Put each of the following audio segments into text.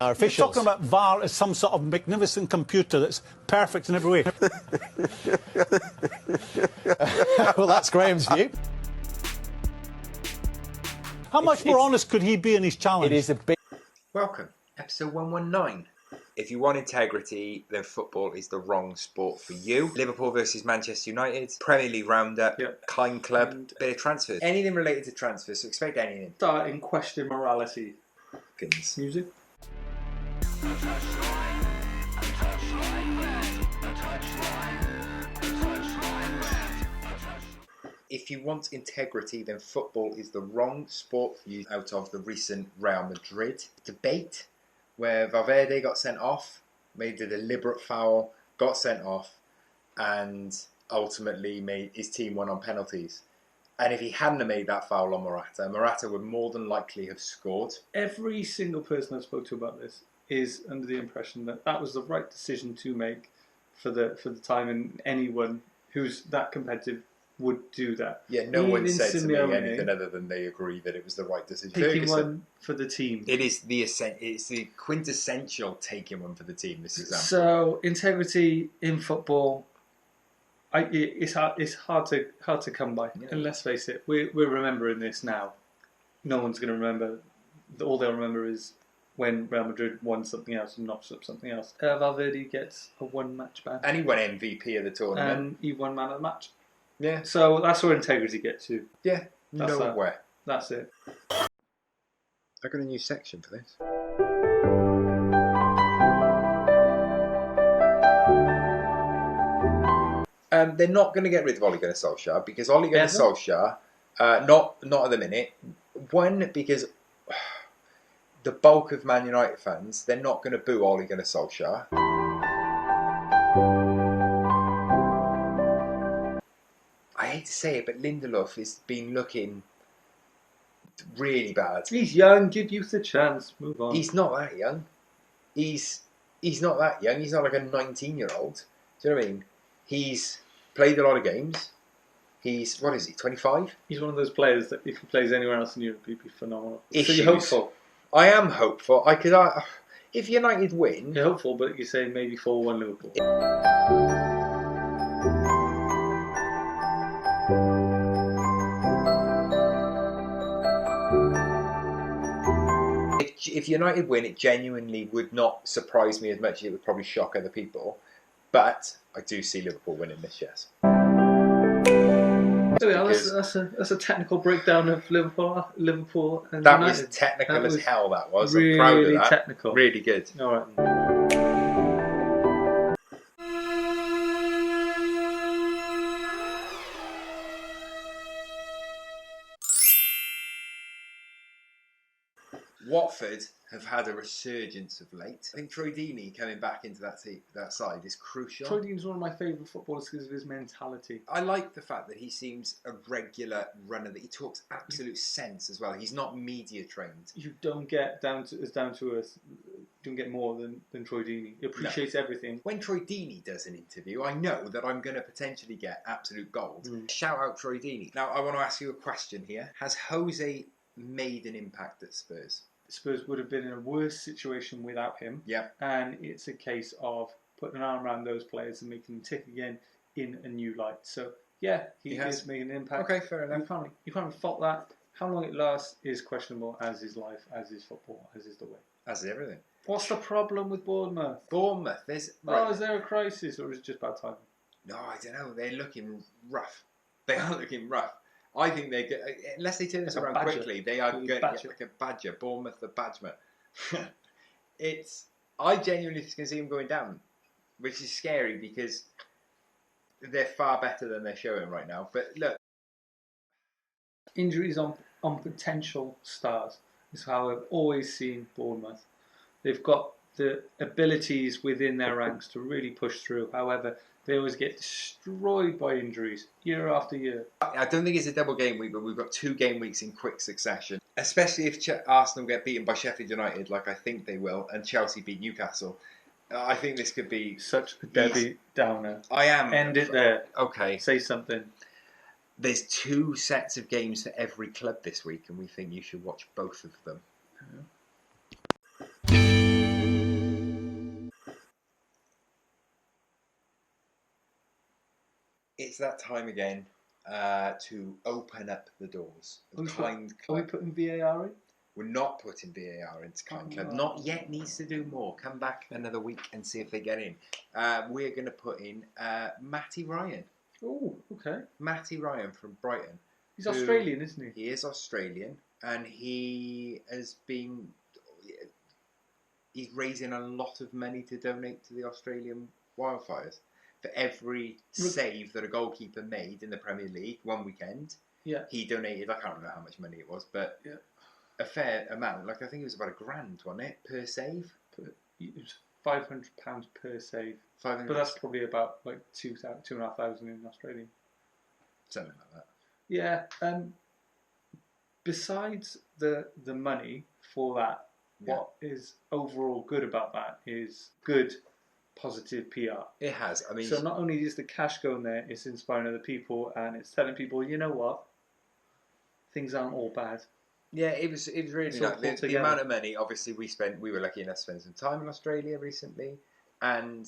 Our officials. You're talking about VAR as some sort of magnificent computer that's perfect in every way. Well, that's Graham's view. How much more honest could he be in his challenge? It is a big... Welcome, episode 119. If you want integrity, then football is the wrong sport for you. Liverpool versus Manchester United, Premier League roundup, Kind Club, bit of transfers. Anything related to transfers, so expect anything. Starting question morality. Goodness. Music. If you want integrity, then football is the wrong sport for you. Out of the recent Real Madrid debate, where Valverde got sent off, made a deliberate foul, got sent off, and ultimately made his team won on penalties. And if he hadn't made that foul on Morata would more than likely have scored. Every single person I spoke to about this is under the impression that that was the right decision to make for the time, and anyone who's that competitive would do that. Yeah, no one said to me anything other than they agree that it was the right decision. Taking one for the team. It's the quintessential taking one for the team, this example. So integrity in football, it's hard to come by. Yeah. And let's face it, we're remembering this now. No one's going to remember. All they'll remember is when Real Madrid won something else and notched up something else. Valverde gets a one-match ban. And he won MVP of the tournament. And he won man of the match. Yeah. So that's where integrity gets you. Yeah. Nowhere. That's it. I got a new section for this. They're not going to get rid of Ole Gunnar Solskjaer because Ole Gunnar Solskjaer, not at the minute. One, because the bulk of Man United fans, they're not going to boo Ole Gunnar Solskjaer. I hate to say it, but Lindelof has been looking really bad. He's young, give youth a chance, move on. He's not that young. He's not that young. He's not like a 19-year-old. Do you know what I mean? He's played a lot of games. He's, 25? He's one of those players that if he plays anywhere else in Europe, he'd be phenomenal. Issues. So you're hopeful? I am hopeful. If United win... You're hopeful, but you say maybe 4-1 Liverpool. If United win, it genuinely would not surprise me as much as it would probably shock other people. But I do see Liverpool winning this, yes. That's a technical breakdown of Liverpool and that United. Was technical as hell, that was. Really I'm proud of that. technical. Really good. All right. Watford have had a resurgence of late. I think Troy Deeney coming back into that side is crucial. Troy Deeney's one of my favourite footballers because of his mentality. I like the fact that he seems a regular runner, that he talks absolute sense as well. He's not media trained. You don't get down to earth. You don't get more than Troy Deeney. He appreciates everything. When Troy Deeney does an interview, I know that I'm going to potentially get absolute gold. Shout out Troy Deeney. Now, I want to ask you a question here. Has Jose made an impact at Spurs? Spurs would have been in a worse situation without him. Yeah. And it's a case of putting an arm around those players and making them tick again in a new light. So, yeah, he is making an impact. Okay, fair enough. You can't fault that. How long it lasts is questionable, as is life, as is football, as is the way. As is everything. What's the problem with Bournemouth? Is there a crisis or is it just bad timing? No, I don't know. They're looking rough. They are looking rough. I think they're good. Unless they turn this around quickly, they are good. Like a badger. Bournemouth the Badger. I genuinely can see them going down, which is scary because they're far better than they're showing right now. But look, injuries on potential stars is how I've always seen Bournemouth. They've got the abilities within their ranks to really push through. However, they always get destroyed by injuries year after year. I don't think it's a double game week, but we've got 2 game weeks in quick succession. Especially if Arsenal get beaten by Sheffield United, like I think they will, and Chelsea beat Newcastle. I think this could be such a Debbie Downer. I am. End it there. Okay. Say something. There's 2 sets of games for every club this week, and we think you should watch both of them. Yeah. It's that time again to open up the doors of Kind Are we Club. putting VAR in? We're not putting VAR into Kind Club. no. Not yet. Needs to do more. Come back another week and see if they get in. We're going to put in Matty Ryan. Oh, okay. Matty Ryan from Brighton. He's Australian, isn't he? He is Australian, and he has been. He's raising a lot of money to donate to the Australian wildfires. For every save that a goalkeeper made in the Premier League one weekend, he donated. I can't remember how much money it was, but a fair amount. Like I think it was about £1,000, wasn't it, per save? It was £500 per save. 500. But that's probably about like 2,500 in Australia. Something like that. Yeah. Besides the money for that, what is overall good about that is good, positive PR. It has. I mean, so not only is the cash going there, it's inspiring other people and it's telling people, you know what, things aren't all bad. Yeah, it was really nice. The amount of money, obviously, we were lucky enough to spend some time in Australia recently, and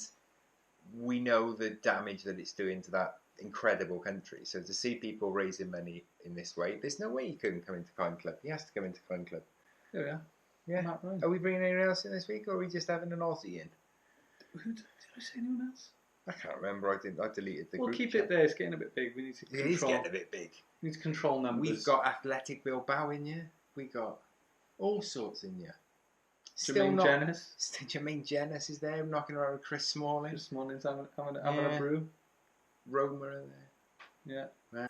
we know the damage that it's doing to that incredible country. So to see people raising money in this way, there's no way he couldn't come into Kind Club. He has to come into Kind Club. There we are. Yeah. Are we bringing anyone else in this week, or are we just having an Aussie in? Did I say anyone else? I can't remember. I deleted the We'll group keep chat. it there. It's getting a bit big. We need to control. It is getting a bit big. We need to control numbers. We've got Athletic Bilbao in here. We got all sorts in here. Jermaine Jennings is there, knocking around with Chris Smalling. Chris Smalling's having a brew. Roma are there. Yeah.